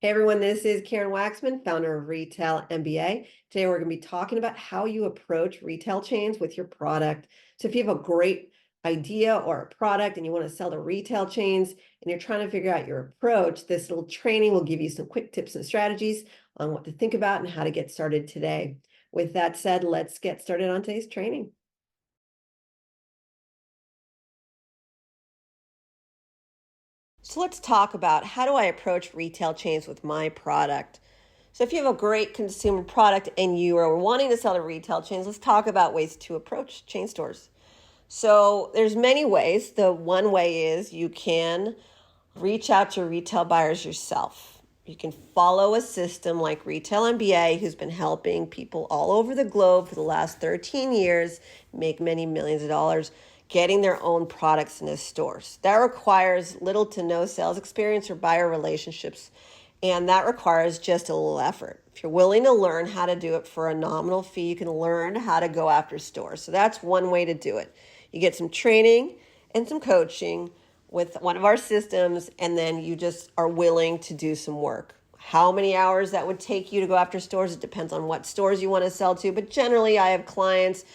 Hey everyone, this is Karen Waksman, founder of Retail MBA. Today we're going to be talking about how you approach retail chains with your product. So if you have a great idea or a product and you want to sell to retail chains and you're trying to figure out your approach, this little training will give you some quick tips and strategies on what to think about and how to get started today. With that said, let's get started on today's training. So let's talk about how do I approach retail chains with my product. So if you have a great consumer product and you are wanting to sell to retail chains, let's talk about ways to approach chain stores. So there's many ways. The one way is you can reach out to retail buyers yourself. You can follow a system like Retail MBA, who's been helping people all over the globe for the last 13 years make many millions of dollars getting their own products in the stores. That requires little to no sales experience or buyer relationships, and that requires just a little effort. If you're willing to learn how to do it for a nominal fee, you can learn how to go after stores. So that's one way to do it. You get some training and some coaching with one of our systems, and then you just are willing to do some work. How many hours that would take you to go after stores, it depends on what stores you want to sell to, but generally I have clients.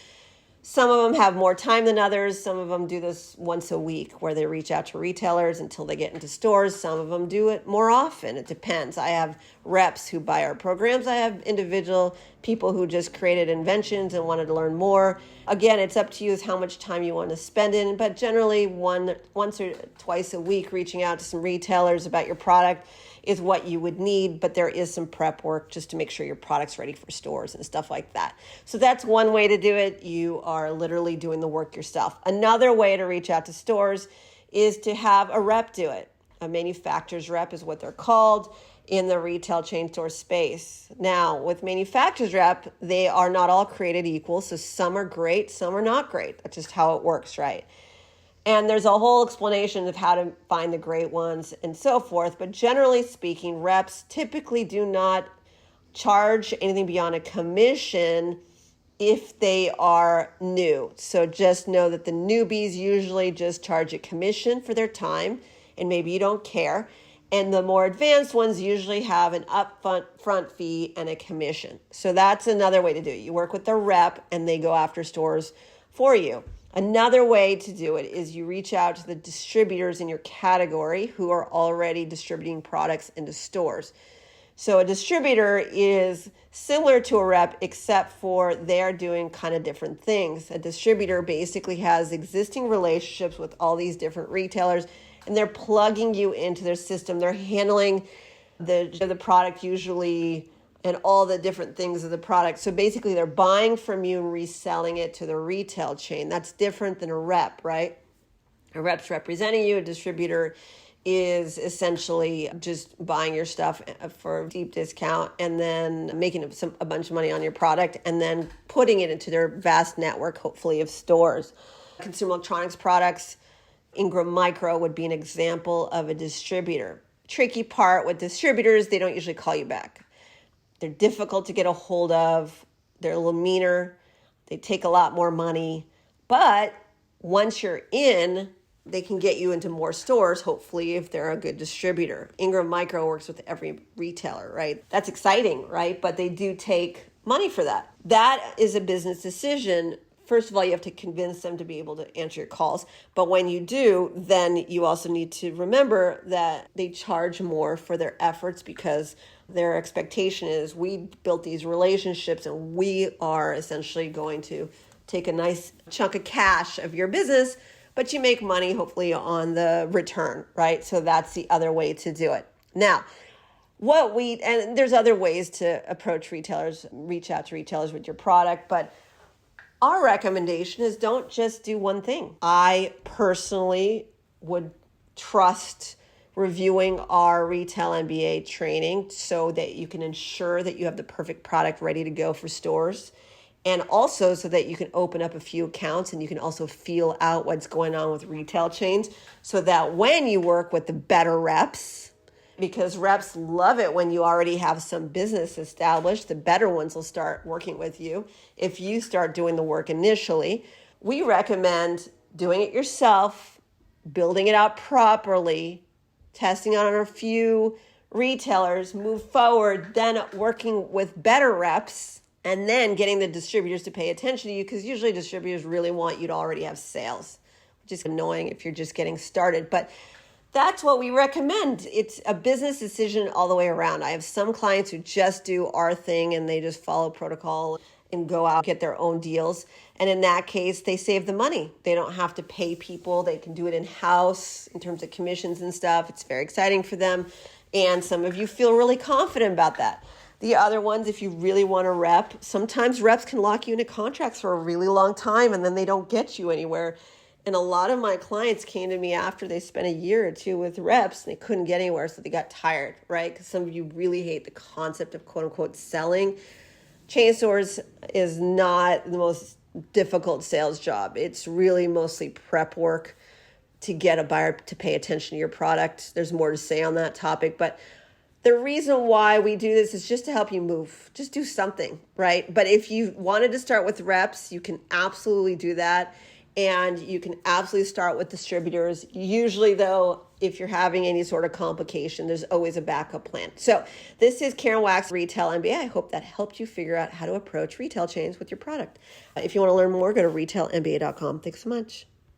Some of them have more time than others. Some of them do this once a week where they reach out to retailers until they get into stores. Some of them do it more often. It depends. I have reps who buy our programs. I have individual people who just created inventions and wanted to learn more. Again, it's up to you as how much time you want to spend in, but generally once or twice a week reaching out to some retailers about your product is what you would need, but there is some prep work just to make sure your product's ready for stores and stuff like that. So that's one way to do it. You are literally doing the work yourself. Another way to reach out to stores is to have a rep do it. A manufacturer's rep is what they're called in the retail chain store space. Now, with manufacturer's rep, they are not all created equal. So some are great, some are not great. That's just how it works, right? And there's a whole explanation of how to find the great ones and so forth. But generally speaking, reps typically do not charge anything beyond a commission if they are new. So just know that the newbies usually just charge a commission for their time, and maybe you don't care. And the more advanced ones usually have an upfront fee and a commission. So that's another way to do it. You work with the rep and they go after stores for you. Another way to do it is you reach out to the distributors in your category who are already distributing products into stores. So a distributor is similar to a rep, except for they're doing kind of different things. A distributor basically has existing relationships with all these different retailers, and they're plugging you into their system. They're handling the product usually and all the different things of the product. So basically they're buying from you and reselling it to the retail chain. That's different than a rep, right? A rep's representing you. A distributor is essentially just buying your stuff for a deep discount and then making a bunch of money on your product and then putting it into their vast network, hopefully, of stores. Consumer electronics products, Ingram Micro would be an example of a distributor. Tricky part with distributors, they don't usually call you back. They're difficult to get a hold of. They're a little meaner. They take a lot more money. But once you're in, they can get you into more stores, hopefully, if they're a good distributor. Ingram Micro works with every retailer, right? That's exciting, right? But they do take money for that. That is a business decision. First of all, you have to convince them to be able to answer your calls. But when you do, then you also need to remember that they charge more for their efforts because their expectation is we built these relationships and we are essentially going to take a nice chunk of cash of your business, but you make money hopefully on the return, right? So that's the other way to do it. Now, and there's other ways to approach retailers, reach out to retailers with your product, but our recommendation is don't just do one thing. I personally would trust reviewing our Retail MBA training so that you can ensure that you have the perfect product ready to go for stores, and also so that you can open up a few accounts and you can also feel out what's going on with retail chains so that when you work with the better reps, because reps love it when you already have some business established, the better ones will start working with you if you start doing the work initially. We recommend doing it yourself, building it out properly, testing out on a few retailers move forward, then working with better reps and then getting the distributors to pay attention to you, because usually distributors really want you to already have sales, which is annoying if you're just getting started. But that's what we recommend. It's a business decision all the way around. I have some clients who just do our thing and they just follow protocol and go out, get their own deals. And in that case, they save the money. They don't have to pay people. They can do it in-house in terms of commissions and stuff. It's very exciting for them. And some of you feel really confident about that. The other ones, if you really want to rep, sometimes reps can lock you into contracts for a really long time and then they don't get you anywhere. And a lot of my clients came to me after they spent a year or two with reps and they couldn't get anywhere, so they got tired, right? Because some of you really hate the concept of quote unquote selling. Chain stores is not the most difficult sales job. It's really mostly prep work to get a buyer to pay attention to your product. There's more to say on that topic, but the reason why we do this is just to help you move. Just do something, right? But if you wanted to start with reps, you can absolutely do that. And you can absolutely start with distributors. Usually, though, if you're having any sort of complication, there's always a backup plan. So this is Karen Waksman, Retail MBA. I hope that helped you figure out how to approach retail chains with your product. If you want to learn more, go to retailmba.com. Thanks so much.